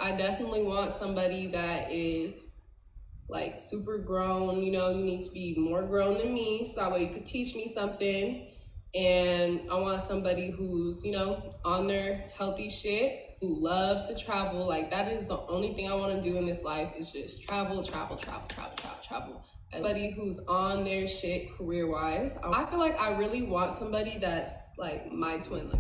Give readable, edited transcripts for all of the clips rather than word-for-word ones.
I definitely want somebody that is like super grown. You need to be more grown than me, so that way you could teach me something. And I want somebody who's, on their healthy shit, who loves to travel. Like, that is the only thing I want to do in this life, is just travel. Somebody who's on their shit career-wise. I feel like I really want somebody that's like my twin.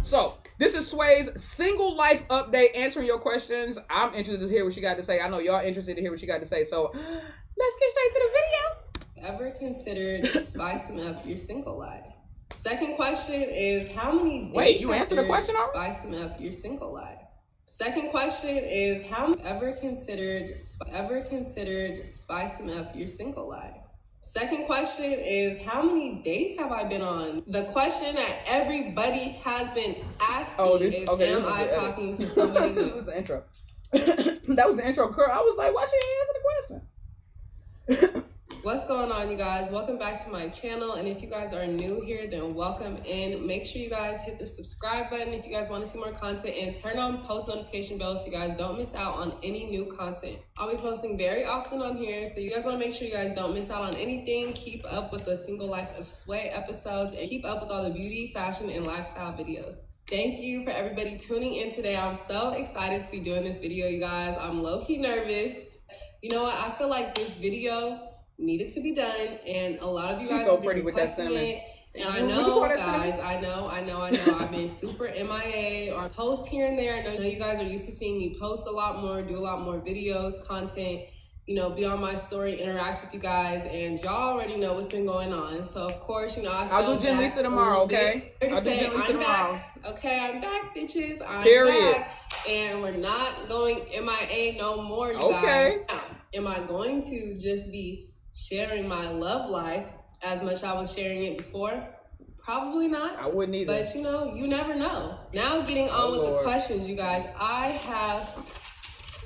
So, this is Sway's single life update, answering your questions. I'm interested to hear what you got to say. I know y'all interested to hear what you got to say. So, let's get straight to the video. Ever considered spicing up your single life? Second question is, how many dates you answered the question already? Spicing up your single life? Second question is, ever considered spicing up your single life? Second question is, how many dates have I been on? The question that everybody has been asking is, am I talking to somebody new? This was the intro. That was the intro, girl. I was like, why she didn't answer the question? What's going on, you guys? Welcome back to my channel. And if you guys are new here, then welcome in. Make sure you guys hit the subscribe button if you guys want to see more content, and turn on post notification bells so you guys don't miss out on any new content. I'll be posting very often on here, so you guys want to make sure you guys don't miss out on anything. Keep up with the Single Life of Sway episodes, and keep up with all the beauty, fashion, and lifestyle videos. Thank you for everybody tuning in today. I'm so excited to be doing this video, you guys. I'm low-key nervous. You know what? I feel like this video needed to be done, and a lot of you guys so pretty with that cinnamon. And I know, guys, I know, I've been super MIA or post here and there. I know you guys are used to seeing me post a lot more, do a lot more videos, content, be on my story, interact with you guys, and y'all already know what's been going on. So of course, I'll do Jen Lisa tomorrow, okay? I'll do Jen Lisa tomorrow. Okay, I'm back, bitches. I'm back, and we're not going MIA no more, you guys. Now, am I going to just be sharing my love life as much as I was sharing it before? Probably not. I wouldn't either. But you never know. Now getting on with the questions, you guys. I have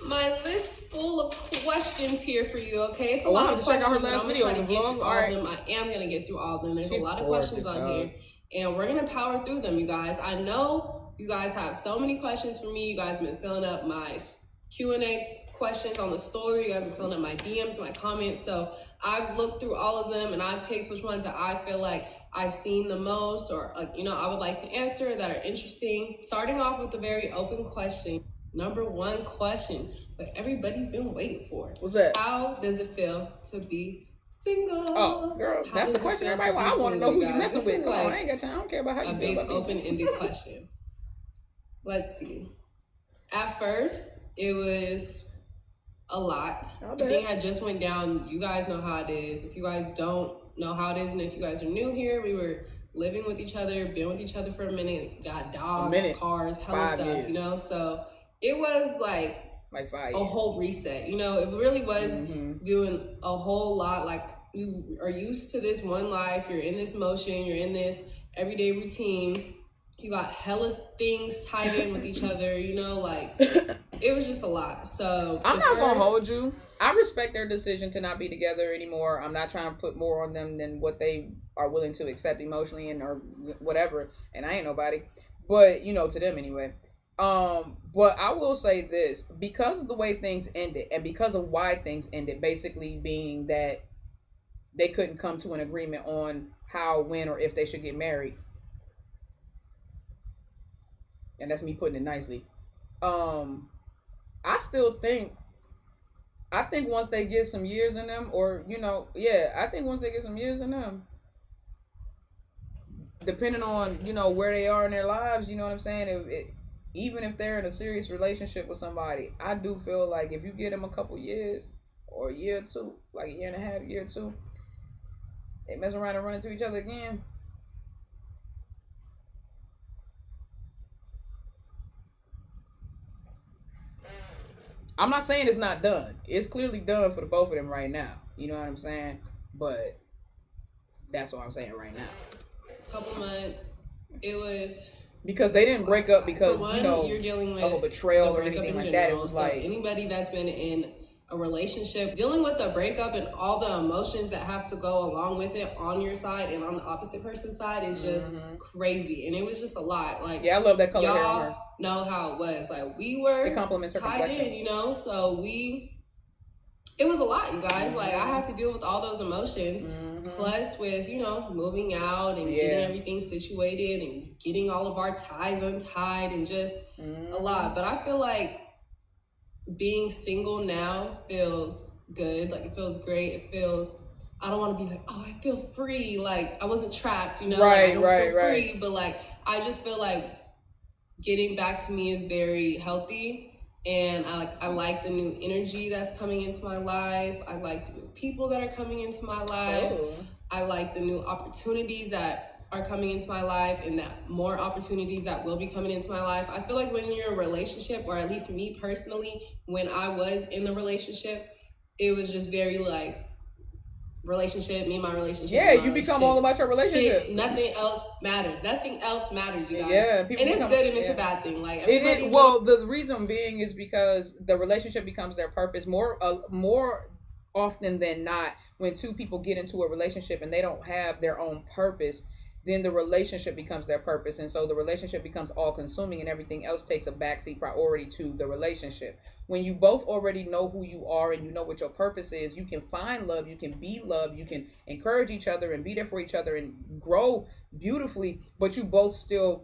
my list full of questions here for you, okay? It's a lot of questions. Check out her last video in the vlog. All right. I am going to get through all of them. There's a lot of questions on here, and we're going to power through them, you guys. I know you guys have so many questions for me. You guys have been filling up my Q&A questions on the story. You guys have been filling up my DMs, my comments. So I've looked through all of them, and I picked which ones that I feel like I've seen the most, or I would like to answer, that are interesting. Starting off with a very open question. Number one question that everybody's been waiting for. What's that? How does it feel to be single? Oh, girl, that's the question everybody wants. I want to know who you messing with. Come on, I ain't got time. I don't care about how you feel about a big open-ended question. Let's see. At first, it was a lot. The thing had just went down. You guys know how it is. If you guys don't know how it is, and if you guys are new here, we were living with each other, been with each other for a minute, got dogs, cars, hella stuff, so it was like 5 years. A whole reset, it really was doing a whole lot. Like, you are used to this one life, you're in this motion, you're in this everyday routine, you got hella things tied in with each other, it was just a lot. So I'm not gonna hold you. I respect their decision to not be together anymore. I'm not trying to put more on them than what they are willing to accept emotionally and or whatever. And I ain't nobody, but to them anyway. But I will say this, because of the way things ended, and because of why things ended, basically being that they couldn't come to an agreement on how, when, or if they should get married. And that's me putting it nicely. I think once they get some years in them, or, I think once they get some years in them, depending on, where they are in their lives, you know what I'm saying? Even if they're in a serious relationship with somebody, I do feel like if you get them a couple years, or a year or two, like a year and a half, year or two, they mess around and run into each other again. I'm not saying it's not done. It's clearly done for the both of them right now. You know what I'm saying? But that's what I'm saying right now. A couple months, It was because they didn't break up because one, you're dealing with of a betrayal or anything like that. It was so like anybody that's been in a relationship, dealing with the breakup and all the emotions that have to go along with it on your side and on the opposite person's side is just crazy. And it was just a lot. Like, yeah, I love that color hair on her. Know how it was. Like, we were it compliments her tied in, you know, so it was a lot, you guys. Like, I had to deal with all those emotions, plus with, you know, moving out and getting everything situated and getting all of our ties untied and just a lot. But I feel like being single now feels good. Like, it feels great. It feels, I don't want to be like, oh, I feel free. Like, I wasn't trapped, you know? Right, like, I don't feel free. But, like, I just feel like getting back to me is very healthy. And I like the new energy that's coming into my life. I like the new people that are coming into my life. I like the new opportunities that are coming into my life, and that more opportunities that will be coming into my life. I feel like when you're in a relationship, or at least me personally, when I was in the relationship, it was just very like relationship, me and my relationship. Yeah, you become all about your relationship. Shit, nothing else mattered. Nothing else mattered, you guys. Yeah, and it's good and it's a bad thing. Like, it is. Well, the reason being is because the relationship becomes their purpose more often than not. When two people get into a relationship and they don't have their own purpose, then the relationship becomes their purpose. And so the relationship becomes all consuming and everything else takes a backseat priority to the relationship. When you both already know who you are and you know what your purpose is, you can find love, you can be loved, you can encourage each other and be there for each other and grow beautifully, but you both still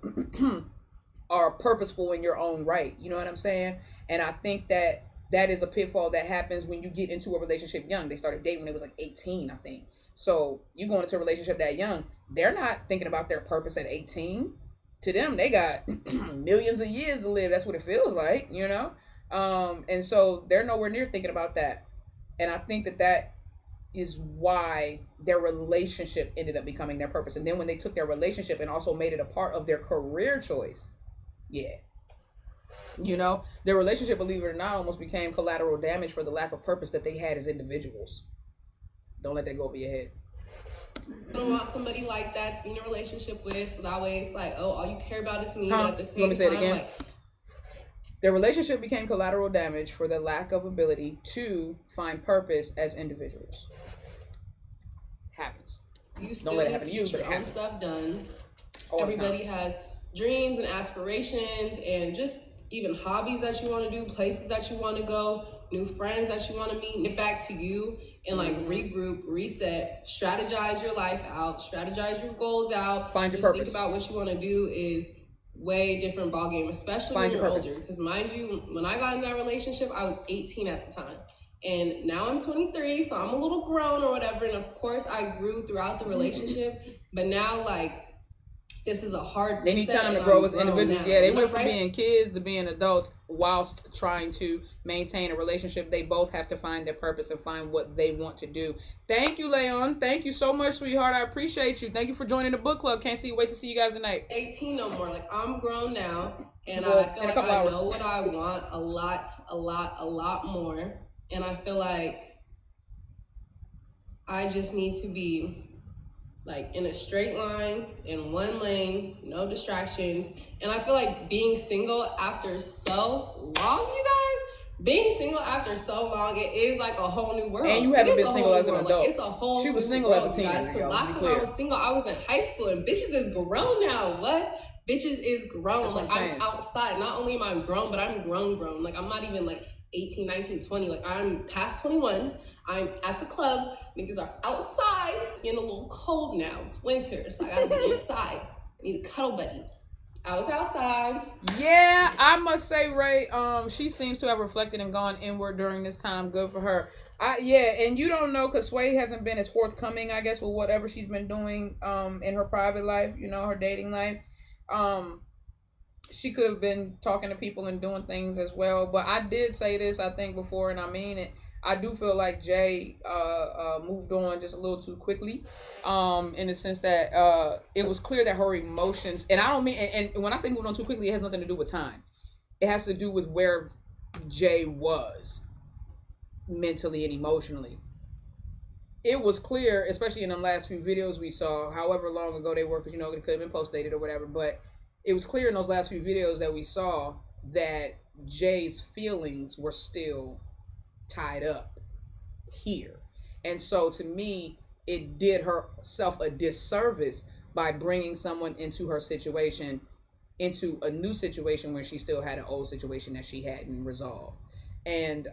are purposeful in your own right. You know what I'm saying? And I think that is a pitfall that happens when you get into a relationship young. They started dating when they was like 18, I think. So you going into a relationship that young, they're not thinking about their purpose at 18. To them, they got millions of years to live. That's what it feels like, you know? And so they're nowhere near thinking about that. And I think that is why their relationship ended up becoming their purpose. And then when they took their relationship and also made it a part of their career choice, you know, their relationship, believe it or not, almost became collateral damage for the lack of purpose that they had as individuals. Don't let that go over your head. I don't want somebody like that to be in a relationship with, so that way it's like, oh, all you care about is me. But at the same Let me say it again. Like, their relationship became collateral damage for the lack of ability to find purpose as individuals. Happens. You still need to get your own stuff done. Everybody has dreams and aspirations and just even hobbies that you want to do, places that you want to go, new friends that you want to meet. Get back to you and like regroup, reset, strategize your life out, strategize your goals out. Find your purpose. Think about what you want to do is way different ballgame, especially when you're older. Because mind you, when I got in that relationship, I was 18 at the time. And now I'm 23, so I'm a little grown or whatever. And of course, I grew throughout the relationship. But now, like, this is a hard They need time to grow as individuals. Yeah, they went from being kids to being adults whilst trying to maintain a relationship. They both have to find their purpose and find what they want to do. Thank you, Leon. Thank you so much, sweetheart. I appreciate you. Thank you for joining the book club. Can't wait to see you guys tonight. 18 no more. Like, I'm grown now. And I feel like I know what I want a lot more. And I feel like I just need to be like in a straight line, in one lane, no distractions. And I feel like being single after so long, you guys, being single after so long, it is like a whole new world. And you haven't been single as an adult. Like, it's a whole She was single as a teenager. Because last time I was single, I was in high school, and bitches is grown now. What? Bitches is grown. That's like, I'm outside. Not only am I grown, but I'm grown. Like, I'm not even like 18, 19, 20. Like, I'm past 21. I'm at the club. Niggas are outside. It's getting a little cold now. It's winter, so I gotta be inside. I need a cuddle buddy. I was outside. Yeah, I must say, Ray, she seems to have reflected and gone inward during this time. Good for her. And you don't know, because Swayy hasn't been as forthcoming, I guess, with whatever she's been doing in her private life, you know, her dating life. She could have been talking to people and doing things as well. But I did say this, I think, before, and I mean it. I do feel like Jay moved on just a little too quickly, in the sense that it was clear that her emotions, and I don't mean, and when I say moved on too quickly, it has nothing to do with time. It has to do with where Jay was mentally and emotionally. it was clear, especially in the last few videos we saw, however long ago they were, because it could have been post-dated or whatever, but it was clear in those last few videos that we saw that Jay's feelings were still tied up here. And so to me, it did herself a disservice by bringing someone into her situation, into a new situation where she still had an old situation that she hadn't resolved. And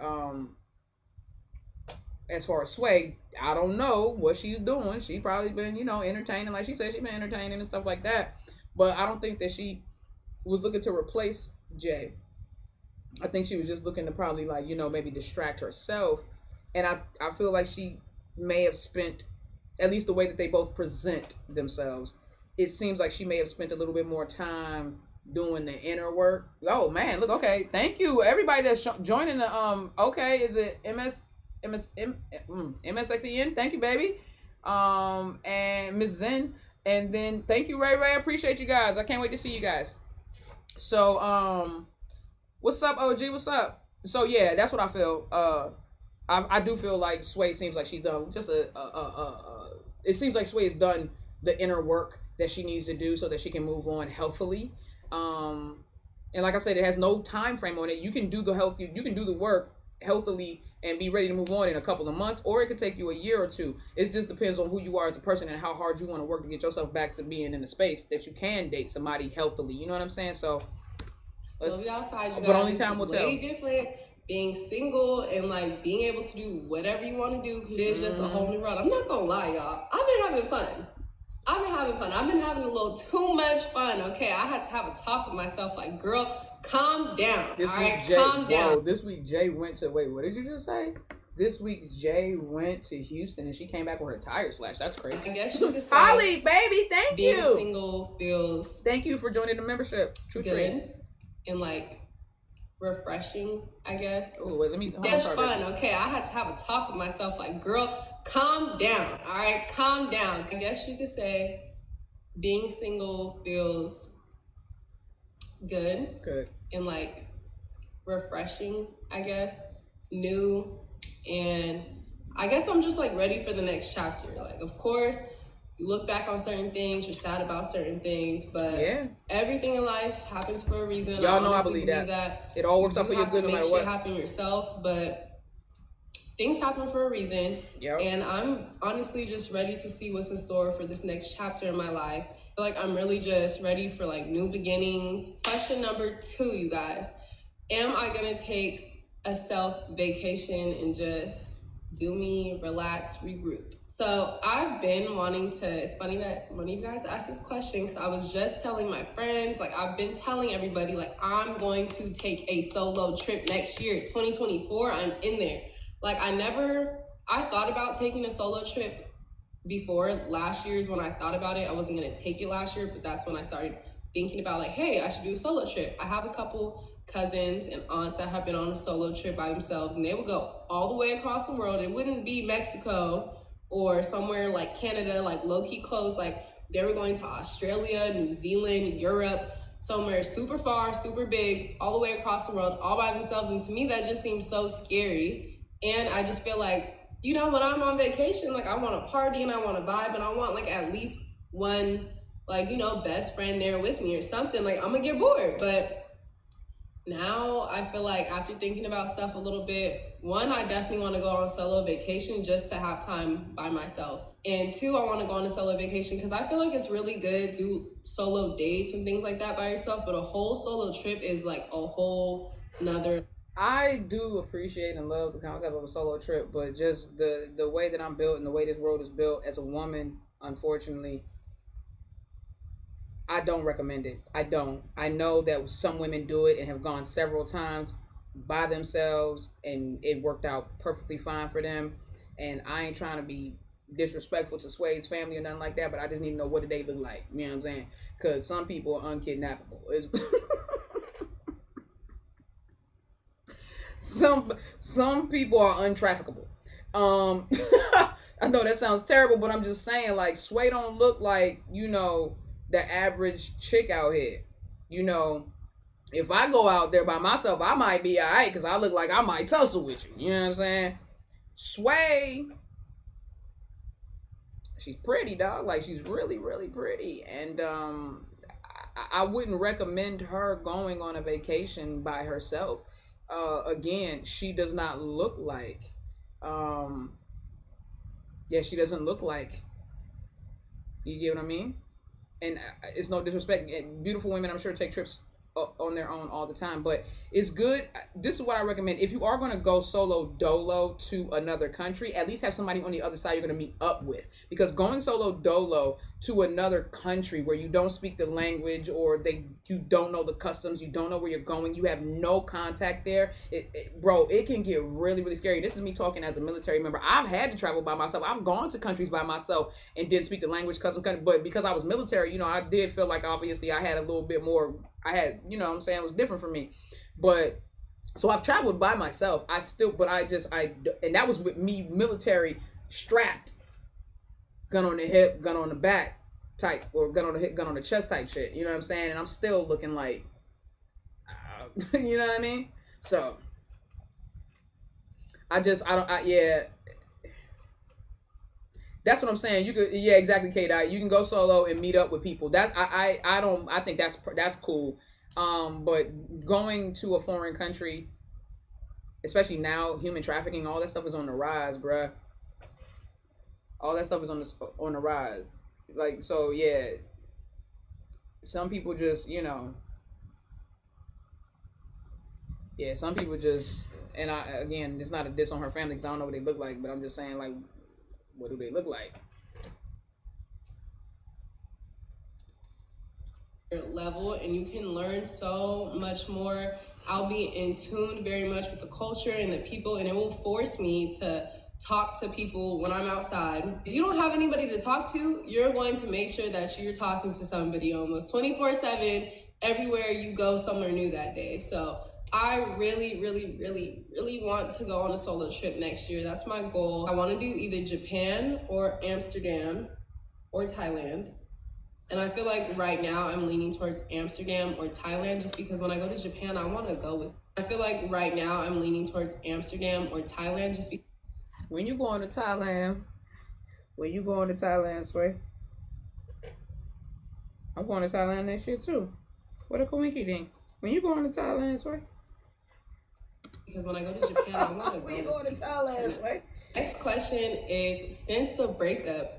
as far as Sway, I don't know what she's doing. She's probably been, entertaining, like she said, she's been entertaining and stuff like that. But I don't think that she was looking to replace Jay. I think she was just looking to probably maybe distract herself. And I feel like she may have spent, at least the way that they both present themselves, it seems like she may have spent a little bit more time doing the inner work. Oh man, look, okay. Thank you. Everybody that's joining the okay, is it MSXEN? Thank you, baby. And Miss Zen. And then thank you, Ray Ray. I appreciate you guys. I can't wait to see you guys. So what's up, OG? What's up? So yeah, that's what I feel. I do feel like Sway seems like she's done just it seems like Sway has done the inner work that she needs to do so that she can move on healthily. And like I said, it has no time frame on it. You can do the work healthily and be ready to move on in a couple of months, or it could take you a year or two. It just depends on who you are as a person and how hard you want to work to get yourself back to being in a space that you can date somebody healthily. You know what I'm saying? So still be outside, you guys. But only time will tell. Way different being single and being able to do whatever you want to do, because it's just a whole new world. I'm not gonna lie, y'all. I've been having fun. I've been having a little too much fun. Okay, I had to have a talk with myself, like, girl, calm down. Calm down. This week Jay went to, wait, what did you just say? This week Jay went to Houston and she came back with her tire slashed. That's crazy. I guess you could say, Holly, baby, thank you. Being single feels, thank you for joining the membership. True good and refreshing, I guess. Oh, wait, let me. It's fun. Okay, I had to have a talk with myself, like, girl, calm down. All right, calm down. I guess you could say being single feels good and refreshing, I guess, new, and I guess I'm just ready for the next chapter. Of course, you look back on certain things, you're sad about certain things, but everything in life happens for a reason. Y'all know I believe that. It all works out for your good no matter what. You make shit happen yourself, but things happen for a reason. Yep. And I'm honestly just ready to see what's in store for this next chapter in my life. I feel like I'm really just ready for new beginnings. Question number 2, you guys. Am I gonna take a self vacation and just do me, relax, regroup? So I've been wanting to, it's funny that one of you guys asked this question, because I was just telling my friends, I've been telling everybody, I'm going to take a solo trip next year, 2024, I'm in there. I thought about taking a solo trip before last year's. When I thought about it, I wasn't gonna take it last year, but that's when I started thinking about hey, I should do a solo trip. I have a couple cousins and aunts that have been on a solo trip by themselves, and they would go all the way across the world. It wouldn't be Mexico or somewhere like Canada, low-key close. They were going to Australia, New Zealand, Europe, somewhere super far, super big, all the way across the world, all by themselves. And to me, that just seems so scary. And I just feel when I'm on vacation, I want to party and I want to vibe, and I want at least one, best friend there with me or something. I'm gonna get bored. But now I feel after thinking about stuff a little bit, 1, I definitely want to go on a solo vacation just to have time by myself. And 2, I want to go on a solo vacation because I feel it's really good to do solo dates and things like that by yourself. But a whole solo trip is a whole nother. I do appreciate and love the concept of a solo trip, but just the way that I'm built and the way this world is built as a woman, unfortunately, I don't recommend it. I don't. I know that some women do it and have gone several times by themselves and it worked out perfectly fine for them. And I ain't trying to be disrespectful to Sway's family or nothing like that, but I just need to know, what do they look like? You know what I'm saying? Because some people are unkidnappable. Some people are untraffickable. I know that sounds terrible, but I'm just saying, Sway don't look like, the average chick out here. If I go out there by myself, I might be all right because I look like I might tussle with you. You know what I'm saying? Sway she's pretty, dog. Like, she's really, really pretty. And I wouldn't recommend her going on a vacation by herself. Again, she does not look like, she doesn't look like, you get what I mean? And it's no disrespect. Beautiful women, I'm sure, take trips on their own all the time, but it's good. This is what I recommend. If you are going to go solo dolo to another country, at least have somebody on the other side you're going to meet up with, because going solo dolo to another country where you don't speak the language, or you don't know the customs, you don't know where you're going, you have no contact there, bro, it can get really, really scary. This is me talking as a military member. I've had to travel by myself. I've gone to countries by myself and didn't speak the language, custom country, but because I was military, I did feel like obviously I had a little bit more. I had, what I'm saying, it was different for me. But so I've traveled by myself. And that was with me military strapped, gun on the hip, gun on the back type, or gun on the hip, gun on the chest type shit. You know what I'm saying? And I'm still looking like, you know what I mean? So that's what I'm saying. You could, exactly, K-Dot. You can go solo and meet up with people. I think that's cool. But going to a foreign country, especially now, human trafficking, all that stuff is on the rise, bruh. All that stuff is on the rise. Like, so yeah. Some people just, some people just, and again, it's not a diss on her family because I don't know what they look like, but I'm just saying, like, what do they look like? Level, and you can learn so much more. I'll be in tune very much with the culture and the people, and it will force me to talk to people when I'm outside. If you don't have anybody to talk to, you're going to make sure that you're talking to somebody almost 24/7 everywhere you go somewhere new that day. So I really, really, really, really want to go on a solo trip next year. That's my goal. I want to do either Japan or Amsterdam or Thailand. And I feel like right now I'm leaning towards Amsterdam or Thailand, just because when I go to Japan, I want to go with. I feel like right now I'm leaning towards Amsterdam or Thailand, just because. When you going to Thailand, Sway? I'm going to Thailand next year too. What a coinky thing. When you going to Thailand, Sway? Because when I go to Japan, I want to go. When you going to Thailand, Sway? Next question is, since the breakup,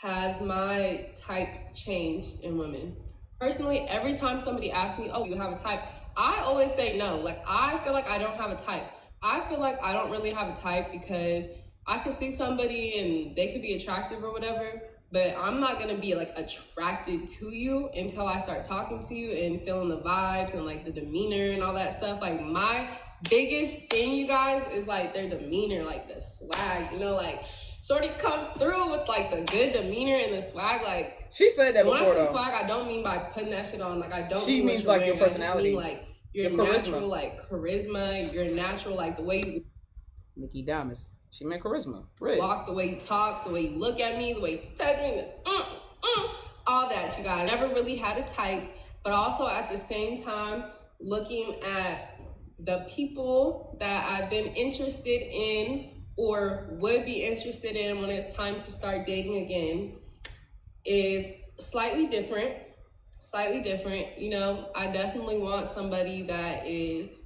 has my type changed in women? Personally, every time somebody asks me, oh, you have a type, I always say no. Like, I feel like I don't have a type. I feel like I don't really have a type because I could see somebody and they could be attractive or whatever, but I'm not gonna be like attracted to you until I start talking to you and feeling the vibes and like the demeanor and all that stuff. Like, my biggest thing, you guys, is like their demeanor, like the swag, like shorty come through with like the good demeanor and the swag. Like, she said that before. When I say swag, I don't mean by putting that shit on. Like, I don't. She means like your personality. I just mean like your natural, like charisma. Your natural, like the way you. Nikki Damas. She meant charisma. Walk, the way you talk, the way you look at me, the way you touch me, all that, you guys. Never really had a type, but also at the same time looking at the people that I've been interested in or would be interested in when it's time to start dating again is slightly different. I definitely want somebody that is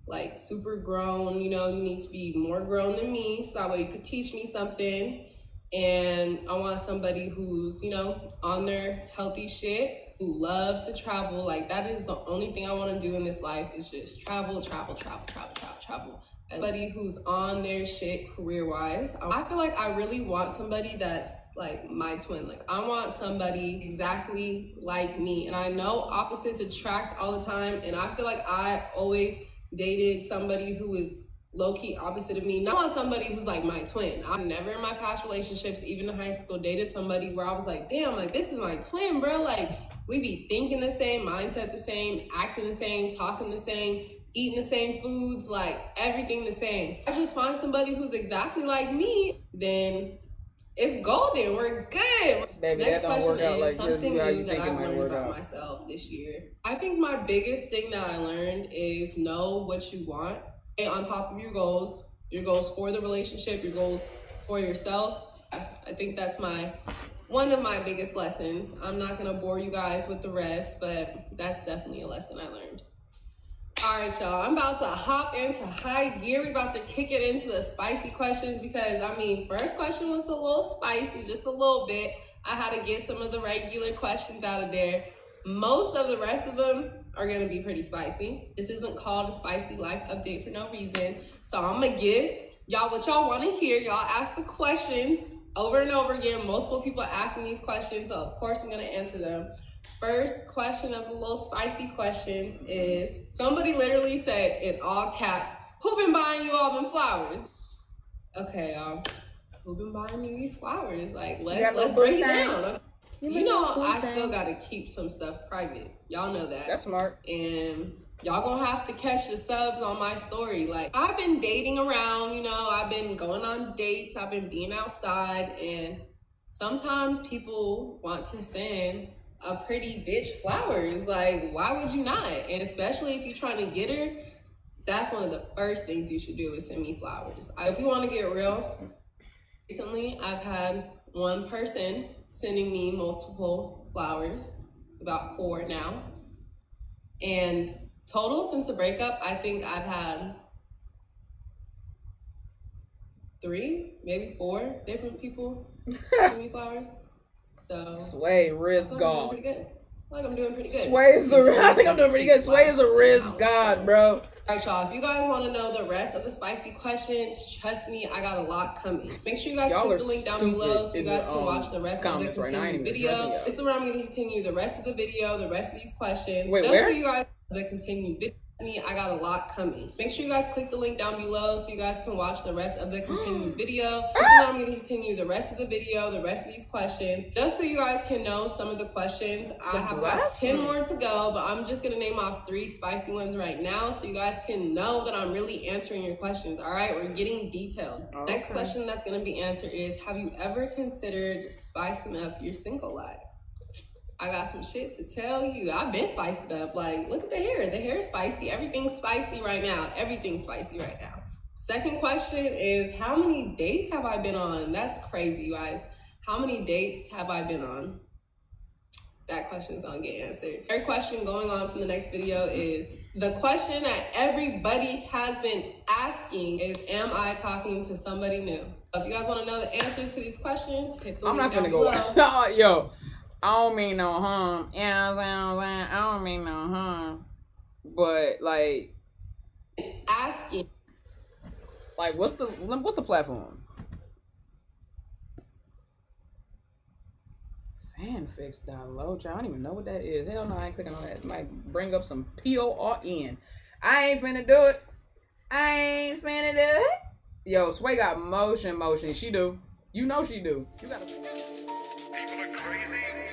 like super grown. You need to be more grown than me, so that way you could teach me something. And I want somebody who's, on their healthy shit, who loves to travel. Like, that is the only thing I want to do in this life, is just travel. Somebody who's on their shit career-wise. I feel like I really want somebody that's like my twin. Like, I want somebody exactly like me. And I know opposites attract all the time, and I feel like I always dated somebody who is low-key opposite of me. Now I want somebody who's like my twin. I never in my past relationships, even in high school, dated somebody where I was like, damn, like, this is my twin, bro. Like, we be thinking the same, mindset the same, acting the same, talking the same, eating the same foods, like everything the same. I just find somebody who's exactly like me, then it's golden. We're good. Baby, next question is like something new that I've learned about myself this year. I think my biggest thing that I learned is know what you want. Stay on top of your goals for the relationship, your goals for yourself. I think that's one of my biggest lessons. I'm not gonna bore you guys with the rest, but that's definitely a lesson I learned. All right, y'all, I'm about to hop into high gear. We're about to kick it into the spicy questions because, I mean, first question was a little spicy, just a little bit. I had to get some of the regular questions out of there. Most of the rest of them are gonna be pretty spicy. This isn't called a spicy life update for no reason. So I'm gonna give y'all what y'all wanna hear. Y'all ask the questions over and over again. Multiple people asking these questions, so of course I'm gonna answer them. First question of the little spicy questions is, somebody literally said in all caps, who been buying you all them flowers? Okay, y'all, who been buying me these flowers? Like, let's break it down. You know, I still gotta keep some stuff private. Y'all know that. That's smart. And y'all gonna have to catch the subs on my story. Like, I've been dating around, you know, I've been going on dates, I've been being outside, and sometimes people want to send a pretty bitch flowers. Like, why would you not? And especially if you're trying to get her, that's one of the first things you should do is send me flowers. If you want to get real, recently I've had one person sending me multiple flowers, about 4 now. And total since the breakup, I think I've had 3, maybe 4 different people send me flowers. So Sway, risk God. Pretty good. Like I'm doing pretty good. Sway is I think I'm doing pretty good. Sway is a risk God, bro. All right, y'all, if you guys want to know the rest of the spicy questions, trust me, I got a lot coming. Make sure you guys click the link down below so you guys can watch the rest of the continued video. This is where I'm going to continue the rest of the video, the rest of these questions. Wait, just where? So you guys the continued video. I got a lot coming. Make sure you guys click the link down below so you guys can watch the rest of the continued video. This is where I'm going to continue the rest of the video, the rest of these questions, just so you guys can know some of the questions. I have about 10 more to go, but I'm just going to name off 3 spicy ones right now so you guys can know that I'm really answering your questions. All right, we're getting detailed. Okay. Next question that's going to be answered is, have you ever considered spicing up your single life? I got some shit to tell you. I've been spiced up. Like, look at the hair. The hair is spicy. Everything's spicy right now. Everything's spicy right now. Second question is, how many dates have I been on? That's crazy, you guys. How many dates have I been on? That question is going to get answered. Third question going on from the next video is, the question that everybody has been asking is, am I talking to somebody new? If you guys want to know the answers to these questions, hit the link down below. Go. Yo. I don't mean no harm. You know what I'm saying? I don't mean no harm. But like asking. Like what's the platform? Fanfix.low. I don't even know what that is. Hell no, I ain't clicking on that. It might bring up some PORN. I ain't finna do it. Yo, Sway got motion. She do. You know she do. You gotta. People are crazy.